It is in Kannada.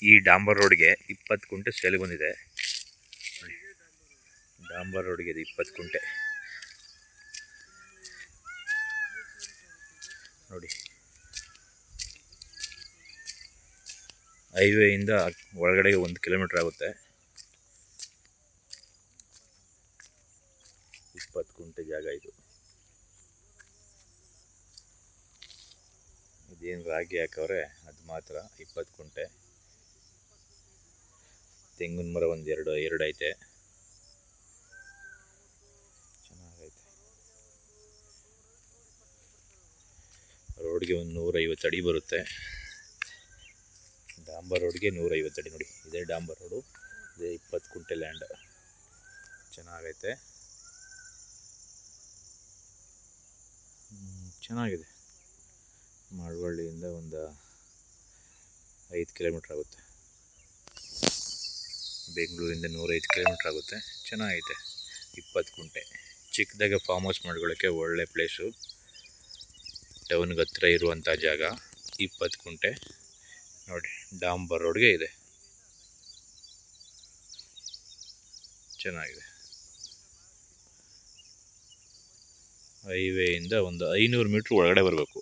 ಈ ಡಾಂಬರ್ ರೋಡ್ಗೆ 20 ಕುಂಟೆ ಸೇಲ್ ಬಂದಿದೆ. ಡಾಂಬರ್ ರೋಡ್ಗೆ ಇದು 20 ಕುಂಟೆ ನೋಡಿ. ಹೈವೇಯಿಂದ ಒಳಗಡೆಗೆ 1 ಕಿಲೋಮೀಟರ್ ಆಗುತ್ತೆ. 20 ಕುಂಟೆ ಜಾಗ ಇದು. ಇದೇನು ರಾಗಿ ಹಾಕವ್ರೆ ಅದು ಮಾತ್ರ 20 ಕುಂಟೆ. ತೆಂಗಿನ ಮರ ಒಂದು ಎರಡು ಐತೆ. ಚೆನ್ನಾಗೈತೆ. ರೋಡ್ಗೆ ಒಂದು 150 ಅಡಿ ಬರುತ್ತೆ. ಡಾಂಬರ್ ರೋಡ್ಗೆ 150 ಅಡಿ ನೋಡಿ. ಇದೇ ಡಾಂಬರ್ ರೋಡು, ಇದೇ 20 ಕುಂಟೆ ಲ್ಯಾಂಡ್. ಚೆನ್ನಾಗೈತೆ, ಚೆನ್ನಾಗಿದೆ. ಮಳವಳ್ಳಿಯಿಂದ ಒಂದು 5 ಕಿಲೋಮೀಟ್ರ್ ಆಗುತ್ತೆ. ಬೆಂಗಳೂರಿಂದ 105 ಕಿಲೋಮೀಟ್ರ್ ಆಗುತ್ತೆ. ಚೆನ್ನಾಗೈತೆ. 20 ಕುಂಟೆ ಚಿಕ್ಕದಾಗೆ ಫಾರ್ಮ್ ಹೌಸ್ ಮಾಡ್ಕೊಳ್ಳೋಕ್ಕೆ ಒಳ್ಳೆ ಪ್ಲೇಸು. ಟೌನ್ಗೆ ಹತ್ರ ಇರುವಂಥ ಜಾಗ. 20 ಕುಂಟೆ ನೋಡಿ, ಡಾಂಬರ್ ರೋಡ್ಗೆ ಇದೆ. ಚೆನ್ನಾಗಿದೆ. ಹೈವೇಯಿಂದ ಒಂದು 500 ಮೀಟ್ರ್ ಒಳಗಡೆ ಬರಬೇಕು.